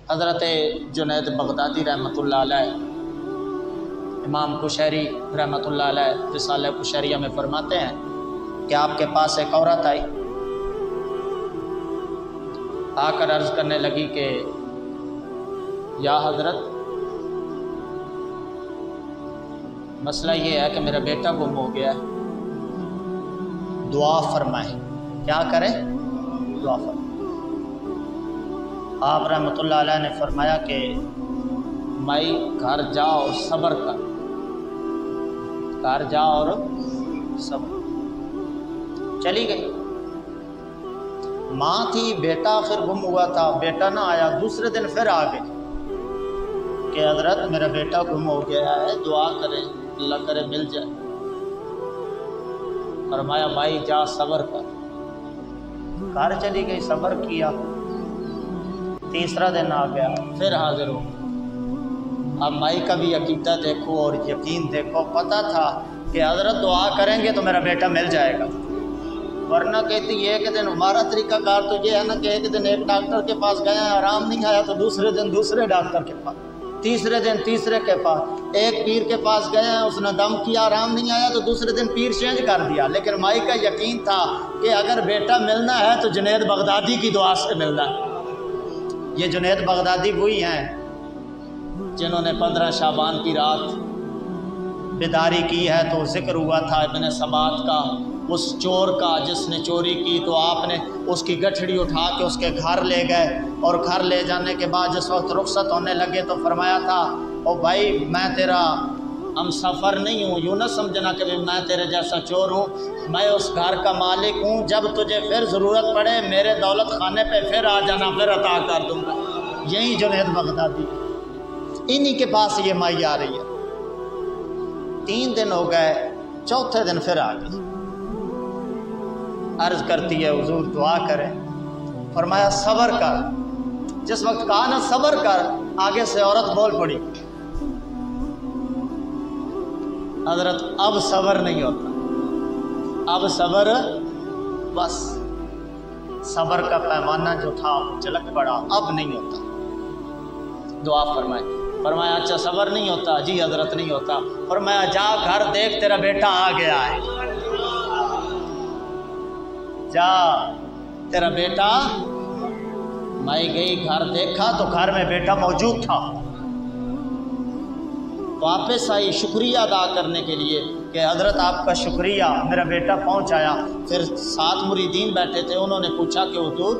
حضرت جنید بغدادی رحمۃ اللہ علیہ، امام کشیری رحمۃ اللہ علیہ رسالہ کشیریہ میں فرماتے ہیں کہ آپ کے پاس ایک عورت آئی، آ کر عرض کرنے لگی کہ یا حضرت، مسئلہ یہ ہے کہ میرا بیٹا گم ہو گیا ہے، دعا فرمائیں۔ کیا کریں؟ دعا فرمائیں۔ آپ رحمۃ اللہ علیہ نے فرمایا کہ مائی گھر جا اور صبر کر، گھر جا اور صبر۔ چلی گئی، ماں تھی، بیٹا آخر گم ہوا تھا، بیٹا نہ آیا، دوسرے دن پھر آ گئے کہ حضرت میرا بیٹا گم ہو گیا ہے، دعا کریں اللہ کرے مل جائے۔ فرمایا بھائی جا صبر کر۔ گھر چلی گئی، صبر کیا، تیسرا دن آ گیا، پھر حاضر ہو۔ اب مائی کا بھی عقیدہ دیکھو اور یقین دیکھو، پتہ تھا کہ حضرت دعا کریں گے تو میرا بیٹا مل جائے گا، ورنہ کہتی ہے کہ دن ہمارا طریقہ کار تو یہ ہے نا کہ ایک دن ایک ڈاکٹر کے پاس گئے ہیں، آرام نہیں آیا تو دوسرے دن دوسرے ڈاکٹر کے پاس، تیسرے دن تیسرے کے پاس، ایک پیر کے پاس گئے ہیں، اس نے دم کیا، آرام نہیں آیا تو دوسرے دن پیر چینج کر دیا۔ لیکن مائی کا یقین تھا کہ اگر بیٹا ملنا ہے تو جنید بغدادی کی دعا سے ملنا ہے۔ یہ جنید بغدادی وہی ہیں جنہوں نے 15 شعبان کی رات بیداری کی ہے تو ذکر ہوا تھا ابن سبات کا، اس چور کا جس نے چوری کی، تو آپ نے اس کی گٹھڑی اٹھا کے اس کے گھر لے گئے، اور گھر لے جانے کے بعد جس وقت رخصت ہونے لگے تو فرمایا تھا او بھائی میں تیرا ہم سفر نہیں ہوں، یوں نہ سمجھنا کہ میں تیرے جیسا چور ہوں، میں اس گھر کا مالک ہوں، جب تجھے پھر ضرورت پڑے میرے دولت خانے پہ پھر آ جانا، پھر عطا کر دوں گا۔ یہی جنید بغدادی، انہی کے پاس یہ مائی آ رہی ہے۔ 3 دن ہو گئے، چوتھے دن پھر آ گئی، عرض کرتی ہے حضور دعا کریں۔ فرمایا صبر کر۔ جس وقت کہا نا صبر کر، آگے سے عورت بول پڑی حضرت اب صبر نہیں ہوتا، اب صبر بس، صبر کا پیمانہ جو تھا جھلک پڑا، اب نہیں ہوتا۔ دعا فرمائے۔ فرمایا اچھا صبر نہیں ہوتا؟ جی حضرت نہیں ہوتا۔ فرمایا جا گھر دیکھ تیرا بیٹا آ گیا ہے، جا تیرا بیٹا۔ مائی گئی، گھر دیکھا تو گھر میں بیٹا موجود تھا، واپس آئی شکریہ ادا کرنے کے لیے کہ حضرت آپ کا شکریہ، میرا بیٹا پہنچ آیا۔ پھر 7 مریدین بیٹھے تھے، انہوں نے پوچھا کہ حضور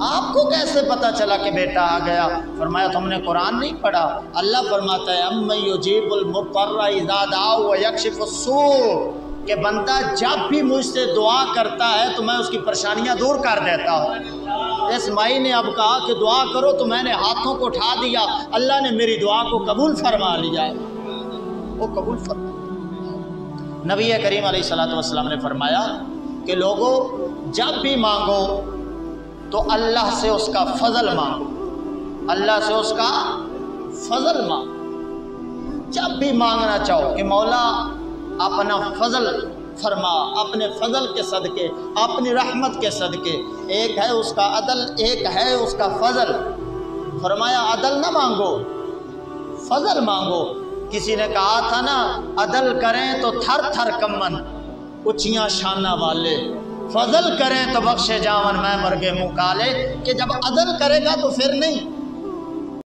آپ کو کیسے پتہ چلا کہ بیٹا آ گیا؟ فرمایا تم نے قرآن نہیں پڑھا؟ اللہ فرماتا ہے اَمَّن يُجِيبُ الْمُضْطَرَّ إِذَا دَعَاهُ وَيَكْشِفُ السُّوءَ، کہ بندہ جب بھی مجھ سے دعا کرتا ہے تو میں اس کی پریشانیاں دور کر دیتا ہوں۔ اس مائی نے اب کہا کہ دعا کرو تو میں نے ہاتھوں کو اٹھا دیا، اللہ نے میری دعا کو قبول فرما لیا، وہ قبول فرما۔ نبی کریم علیہ الصلوۃ والسلام نے فرمایا کہ لوگوں جب بھی مانگو تو اللہ سے اس کا فضل مانگو، اللہ سے اس کا فضل مانگو۔ جب بھی مانگنا چاہو کہ مولا اپنا فضل فرما، اپنے فضل کے صدقے، اپنی رحمت کے صدقے، ایک ہے اس کا عدل، ایک ہے اس کا فضل۔ فرمایا عدل نہ مانگو، فضل مانگو۔ کسی نے کہا تھا نا عدل کریں تو تھر تھر کمن اچیاں شانہ والے، فضل کریں تو بخشے جاون میں مرگے منہ کالے، کہ جب عدل کرے گا تو پھر نہیں